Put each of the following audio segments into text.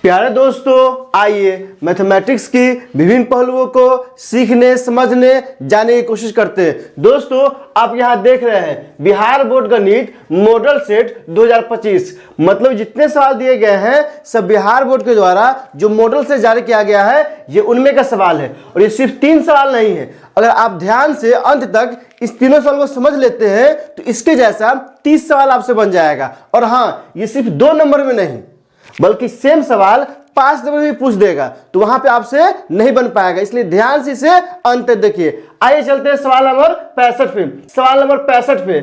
प्यारे दोस्तों, आइए मैथमेटिक्स की विभिन्न पहलुओं को सीखने, समझने, जानने की कोशिश करते हैं। दोस्तों, आप यहाँ देख रहे हैं बिहार बोर्ड गणित मॉडल सेट 2025। मतलब जितने सवाल दिए गए हैं सब बिहार बोर्ड के द्वारा जो मॉडल से जारी किया गया है, ये उनमें का सवाल है। और ये सिर्फ 3 सवाल नहीं है। अगर आप ध्यान से अंत तक इस तीनों सवाल को समझ लेते हैं तो इसके जैसा 30 सवाल आपसे बन जाएगा। और हाँ, ये सिर्फ 2 नंबर में नहीं बल्कि सेम सवाल 5 नंबर में भी पूछ देगा, तो वहां पे आपसे नहीं बन पाएगा। इसलिए ध्यान से इसे अंत तक देखिए। आइए चलते हैं सवाल नंबर 65 पे। सवाल नंबर 65 पे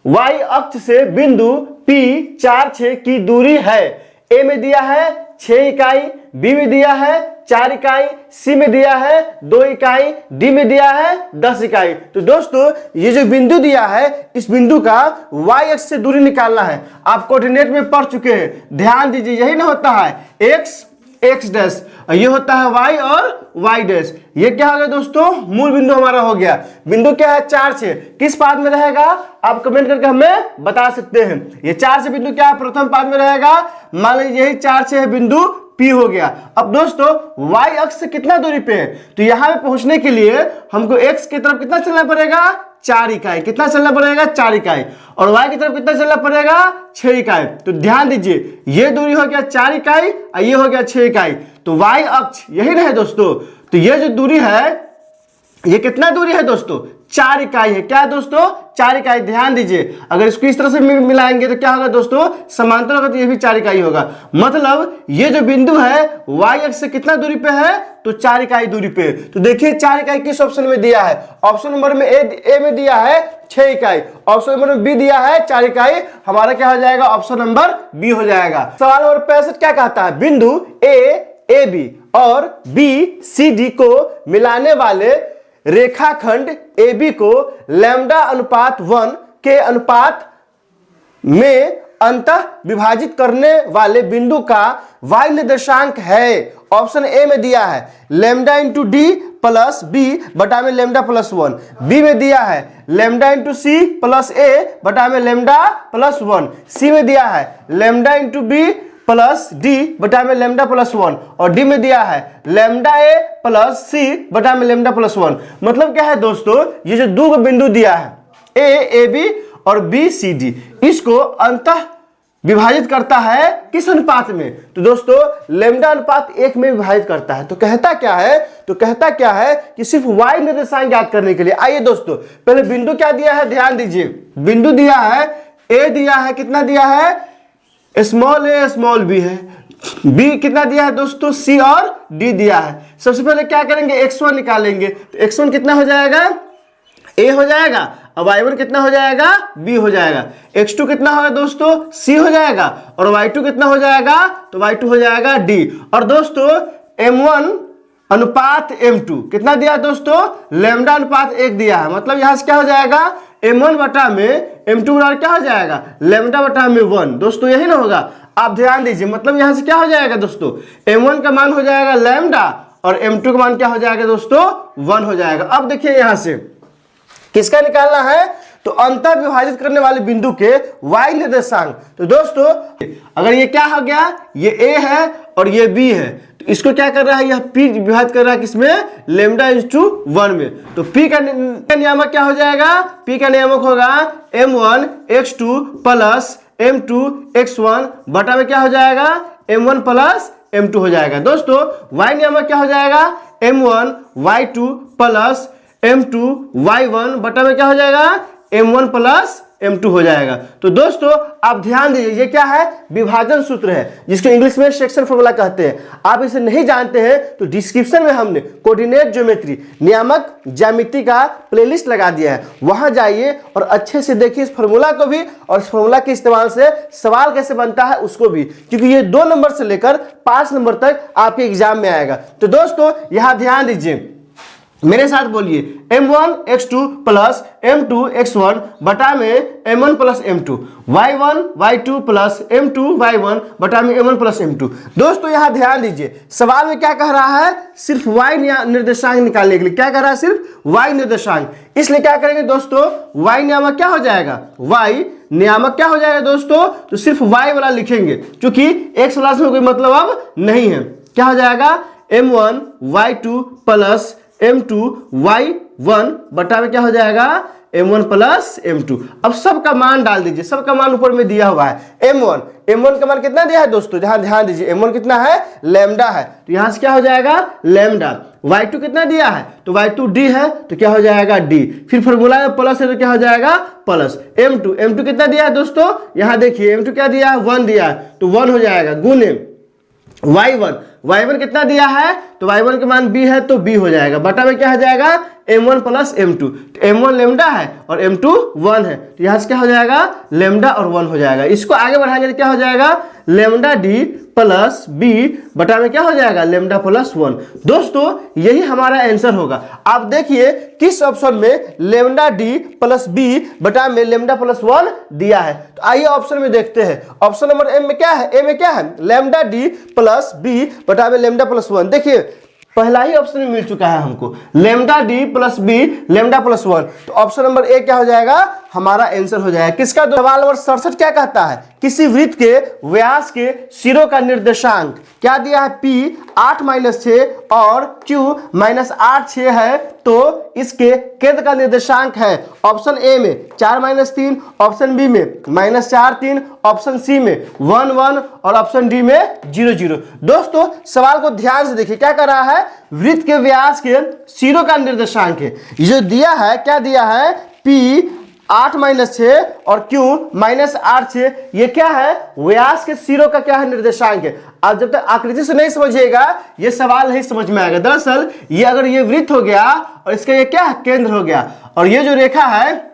y अक्ष से बिंदु P 4 6 की दूरी है। ए में दिया है 6 इकाई, बी में दिया है 4 इकाई, सी में दिया है 2 इकाई, डी में दिया है 10 इकाई। तो दोस्तों, ये जो बिंदु दिया है, इस बिंदु का y अक्ष से दूरी निकालना है। आप कोऑर्डिनेट में पढ़ चुके हैं, ध्यान दीजिए। यही ना होता है x डैश, ये होता है y और y डैश। ये क्या हो गया दोस्तों? मूल बिंदु हमारा हो गया। बिंदु क्या है? 4 6। किस पाद में रहेगा आप कमेंट करके हमें बता सकते हैं। ये 4 6 बिंदु क्या है? प्रथम पाद में रहेगा। मान लीजिए यही 4 6 बिंदु P हो गया। अब दोस्तों, y अक्ष से कितना दूरी पे है? तो यहां पे पहुंचने के लिए हमको x की तरफ कितना चलना पड़ेगा? 4 इकाई। कितना चलना पड़ेगा? 4 इकाई। और y की तरफ कितना चलना पड़ेगा? 6 इकाई। तो ध्यान दीजिए, ये दूरी हो गया 4 इकाई और ये हो गया 6 इकाई। तो y अक्ष यही रहे दोस्तों। तो ये जो दूरी है, ये कितना दूरी है दोस्तों? 4 इकाई है। क्या है दोस्तों? 4 इकाई। ध्यान दीजिए, अगर इसको इस तरह से मिलाएंगे तो क्या होगा दोस्तों? समांतर होगा, तो ये भी 4 इकाई होगा। मतलब ये जो बिंदु है y अक्ष से कितना दूरी पे है? तो 4 इकाई दूरी पे। तो देखिए 4 इकाई किस ऑप्शन में दिया है? ऑप्शन नंबर में ए में दिया है 6 इकाई, ऑप्शन नंबर में बी दिया है 4 इकाई। हमारा क्या हो जाएगा? ऑप्शन नंबर बी हो जाएगा। सवाल नंबर 65 क्या कहता है? बिंदु ए बी और बी सी डी को मिलाने वाले रेखाखंड AB को लैम्डा अनुपात 1 के अनुपात में अंतः विभाजित करने वाले बिंदु का y निर्देशांक है। ऑप्शन ए में दिया है lambda into d plus b बटा में लैम्डा प्लस 1, बी में दिया है lambda into c plus a बटा में लैम्डा प्लस 1, सी में दिया है lambda into b plus d बटा में लैम्डा प्लस 1 और डी में दिया है लैम्डा ए प्लस सी बटा में लैम्डा प्लस 1। मतलब क्या है दोस्तों? ये जो दो बिंदु दिया है ए बी और बी सी डी, इसको अंतः विभाजित करता है किस अनुपात में? तो दोस्तों, लैम्डा अनुपात 1 में विभाजित करता है। तो कहता क्या है? तो कहता क्या है कि सिर्फ y निर्देशांक ज्ञात करने के लिए। आइए दोस्तों, पहले बिंदु क्या दिया है ध्यान दीजिए। बिंदु दिया है ए दिया है, कितना दिया है? स्मॉल ए स्मॉल बी है। बी कितना दिया है दोस्तों? सी और डी दिया है। सबसे पहले क्या करेंगे? x1 निकालेंगे। तो x1 कितना हो जाएगा? ए हो जाएगा। अब y1 कितना हो जाएगा? बी हो जाएगा। x2 कितना होगा दोस्तों? सी हो जाएगा। और y2 कितना हो जाएगा? तो y2 हो जाएगा डी। और दोस्तों, m1 अनुपात m2 कितना दिया दोस्तों? लैम्डा अनुपात 1 दिया है। मतलब यहां से क्या हो जाएगा? m1 बटा में m2 बराबर क्या हो जाएगा? लैम्डा बटा में 1। दोस्तों यही ना होगा? आप ध्यान दीजिए, मतलब यहां से क्या हो जाएगा दोस्तों? m1 का मान हो जाएगा लैम्डा और m2 का मान क्या हो जाएगा दोस्तों? 1 हो जाएगा। अब देखिए यहां से किसका निकालना है? तो अंतर विभाजित करने वाले बिंदु के y निर्देशांक। तो दोस्तों, अगर ये क्या हो गया? ये a है और ये b है, तो इसको क्या कर रहा है? यह p विभाजित कर रहा है किसमें? लैम्डा इंटू 1 में। तो p का नियामक क्या हो जाएगा? p का नियामक होगा m1 x2 plus m2 x1 बटा में क्या हो जाएगा? m1 प्लस m2 हो जाएगा। दोस्तों, y नियामक क्या हो जाएगा? m1 y2 plus m2 y1 बटा में क्या हो जाएगा? m1 प्लस m2 हो जाएगा। तो दोस्तों, आप ध्यान दीजिए, ये क्या है? विभाजन सूत्र है, जिसको इंग्लिश में सेक्शन फॉर्मूला कहते हैं। आप इसे नहीं जानते हैं तो डिस्क्रिप्शन में हमने कोऑर्डिनेट ज्योमेट्री नामक ज्यामिति का प्लेलिस्ट लगा दिया है, वहां जाइए और अच्छे से देखिए इस फॉर्मूला को भी और इस फॉर्मूला के इस्तेमाल से सवाल कैसे बनता है उसको भी, क्योंकि ये 2 नंबर से लेकर 5 नंबर तक आपके एग्जाम में आएगा। तो दोस्तों, यहां ध्यान दीजिए, मेरे साथ बोलिए m1 x2 plus m2 x1 बटा में m1 plus m2, y1 y2 plus m2 y1 बटा में m1 प्लस m2। दोस्तों यहाँ ध्यान दीजिए, सवाल में क्या कह रहा है, सिर्फ y निर्देशांक निकालने के लिए क्या कह रहा है, सिर्फ y निर्देशांक। इसलिए क्या करेंगे दोस्तों, y नियामक क्या हो जाएगा, y नियामक क्या हो जाएगा दोस्तों, तो सिर्फ y वाला लिखेंगे, क्योंकि x वाला में कोई मतलब अब नहीं है। क्या हो जाएगा, m1 y2 plus m2 y1 बटा में क्या हो जाएगा, m1 प्लस m2। अब सबका मान डाल दीजिए, सबका मान ऊपर में दिया हुआ है m1 का मान कितना दिया है दोस्तों, जहां ध्यान दीजिए m1 कितना है, लैम्डा है, तो यहां से क्या हो जाएगा लैम्डा। y2 कितना दिया है, तो y2 d है, तो क्या हो जाएगा d। फिर फॉर्मूला में प्लस है तो क्या हो जाएगा प्लस m2 कितना दिया है दोस्तों, यहां देखिए m2 क्या दिया है, 1 दिया है, तो 1 हो जाएगा गुने y1 कितना दिया है, तो y1 के मान b है तो b हो जाएगा, बटा में क्या हो जाएगा m1 प्लस m2, तो m1 लेमडा है और m2 1 है, तो यहाँ से क्या हो जाएगा लेमडा और 1 हो जाएगा। इसको आगे बढ़ाएंगे तो क्या हो जाएगा लेमडा d प्लस b बटा में क्या हो जाएगा लेमडा प्लस 1। दोस्तों यही हमारा आंसर होगा। आप देखिए किस ऑप्शन में लेमडा d प्लस b बटा में लेमडा प्लस 1 दिया है, तो आइए ऑप्शन में देखते हैं। ऑप्शन नंबर ए में क्या है, ए में क्या है लेमडा d प्लस b बटा में लेमडा प्लस 1। देखिए पहला ही ऑप्शन में मिल चुका है हमको, lambda d plus b lambda plus 1, तो ऑप्शन नंबर ए क्या हो जाएगा, हमारा आंसर हो जाएगा। किसका, सवाल नंबर 67 क्या कहता है, किसी वृत्त के व्यास के सिरों का निर्देशांक क्या दिया है, p 8-6 और q -8-6 है, तो इसके केंद्र का निर्देशांक है ऑप्शन ए में 4-3, ऑप्शन बी में -4-3, ऑप्शन सी में 1-1 और ऑप्शन डी में 0-0। दोस्तों सवाल को ध्यान से देखिए, क्या कर रहा है, वृत्त के व्यास के सिरों का निर्देशांक है, ये जो दिया है क्या दिया है, p 8-6 और q -8-6, ये क्या है, व्यास के सिरों का क्या है निर्देशांक है। अब जब तक आकृति से नहीं समझिएगा ये सवाल नहीं समझ में आएगा। दरअसल ये अगर ये वृत्त हो गया और इसका ये क्या है, केंद्र हो गया, और ये जो रेखा है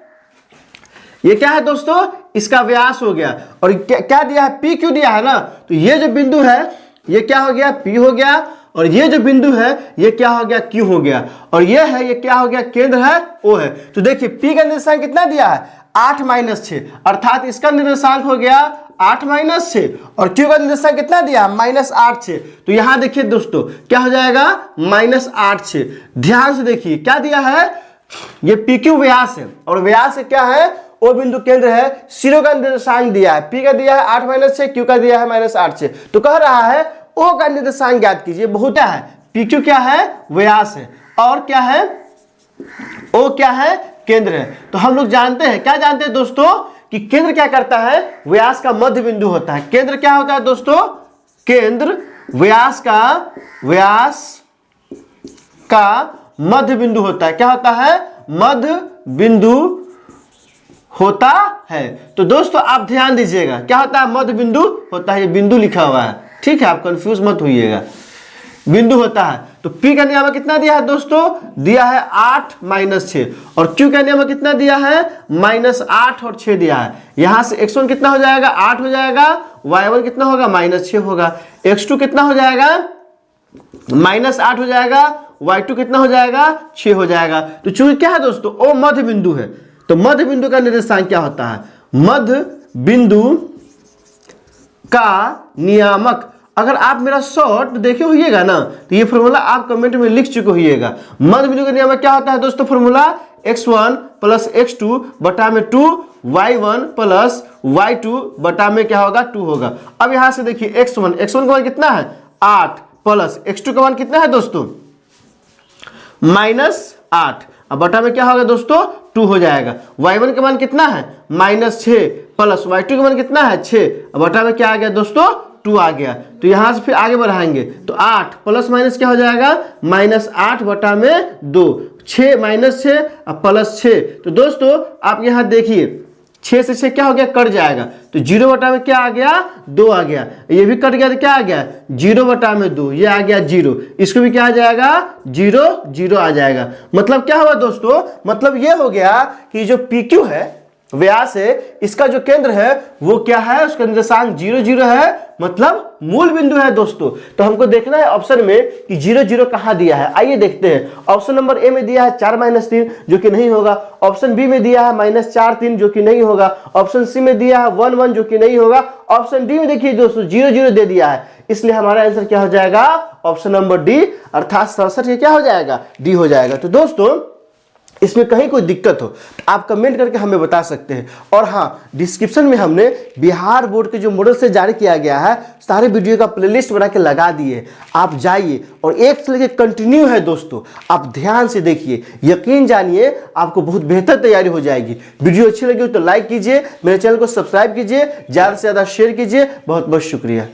ये क्या है दोस्तों, इसका व्यास हो गया, और क्या दिया है, p क्यों दिया है ना, तो ये जो बिंदु है ये क्या हो गया, p हो गया, और ये जो बिंदु है ये क्या हो गया, Q हो गया, और ये है ये क्या हो गया, केंद्र है O है। तो देखिए P का निर्देशांक कितना दिया है, 8-6, अर्थात इसका निर्देशांक हो गया 8-6, और Q का निर्देशांक कितना दिया, -8-6, तो यहां देखिए दोस्तों क्या हो जाएगा -8-6। ध्यान से देखिए क्या दिया है, ये PQ व्यास है, और व्यास से क्या है, O बिंदु केंद्र है, सिरों का निर्देशांक दिया है, P का दिया है 8-6, Q का दिया है -8-6, तो कह रहा है O का निर्देशांक ज्ञात कीजिए। बहुत है, PQ क्या है, व्यास है, और क्या है, O क्या है, केंद्र है। तो हम लोग जानते हैं, क्या जानते हैं दोस्तों, कि केंद्र क्या करता है, व्यास का मध्य बिंदु होता है। केंद्र क्या होता है दोस्तों, केंद्र व्यास का मध्य बिंदु होता है। क्या होता है, मध्य बिंदु होता है। तो दोस्तों आप ध्यान दीजिएगा, क्या होता है, मध्य बिंदु होता है, ये बिंदु लिखा हुआ है, ठीक है, आप कंफ्यूज मत होइएगा, बिंदु होता है। तो P का नियम कितना दिया है दोस्तों, दिया है 8-6, और Q का नियम कितना दिया है, -8 और 6 दिया है। यहां से x1 कितना हो जाएगा, 8 हो जाएगा, y1 कितना होगा, -6 होगा, x2 कितना हो जाएगा, -8 हो जाएगा, y2 कितना हो जाएगा, 6 हो जाएगा। तो चूंकि क्या है दोस्तों, O मध्य बिंदु है, तो मध्य बिंदु का निर्देशांक क्या होता है, मध्य बिंदु का नियामक। अगर आप मेरा शॉर्ट देखे होइएगा ना, तो ये फॉर्मूला आप कमेंट में लिख चुके होइएगा। मध्य बिंदु का नियामक क्या होता है दोस्तों, फॉर्मूला x1 प्लस x2 बटा में 2, y1 प्लस y2 बटा में क्या होगा, 2 होगा। अब यहां से देखिए x1 का मान कितना है, 8, प्लस x2 का मान कितना है दोस्तों, -8, अब बटा में क्या होगा दोस्तों, 2 हो जाएगा। y1 का मान कितना है, -6, प्लस y2 का मान कितना है, 6, अब बटा में क्या आ गया दोस्तों, 2 आ गया। तो यहां से फिर आगे बढ़ाएंगे तो 8 प्लस माइनस क्या हो जाएगा, -8 बटा में 2, 6 -6 अब +6। तो दोस्तों आप यहां देखिए 6 से 6 क्या हो गया, कट जाएगा, तो 0 बटा में क्या आ गया, 2 आ गया, ये भी कट गया तो क्या आ गया, 0 बटा में 2, ये आ गया 0, इसको भी क्या आ जाएगा, 0 0 आ जाएगा। मतलब क्या हुआ दोस्तों, मतलब ये हो गया कि जो PQ है व्यास है, इसका जो केंद्र है वो क्या है, उसका निर्देशांक 0 0 है, मतलब मूल बिंदु है दोस्तों। तो हमको देखना है ऑप्शन में कि 0 0 कहां दिया है। आइए देखते हैं। ऑप्शन नंबर ए में दिया है 4 - 3 जो कि नहीं होगा। ऑप्शन बी में दिया है -4 3 जो कि नहीं होगा। ऑप्शन सी में दिया है 1 1 जो कि नहीं होगा। ऑप्शन डी में देखिए दोस्तों 0 0 दे दिया है, इसलिए हमारा आंसर क्या हो जाएगा, ऑप्शन नंबर डी, अर्थात 67 क्या हो जाएगा, डी हो जाएगा। तो दोस्तों इसमें कहीं कोई दिक्कत हो तो आप कमेंट करके हमें बता सकते हैं। और हाँ, डिस्क्रिप्शन में हमने बिहार बोर्ड के जो मॉडल से जारी किया गया है सारे वीडियो का प्लेलिस्ट बना के लगा दिए, आप जाइए और एक से लेकर कंटिन्यू है दोस्तों, आप ध्यान से देखिए, यकीन जानिए आपको बहुत बेहतर तैयारी हो जाएगी। वीडियो अच्छी लगी हो तो लाइक कीजिए, मेरे चैनल को सब्सक्राइब कीजिए, ज़्यादा से ज़्यादा शेयर कीजिए। बहुत बहुत शुक्रिया।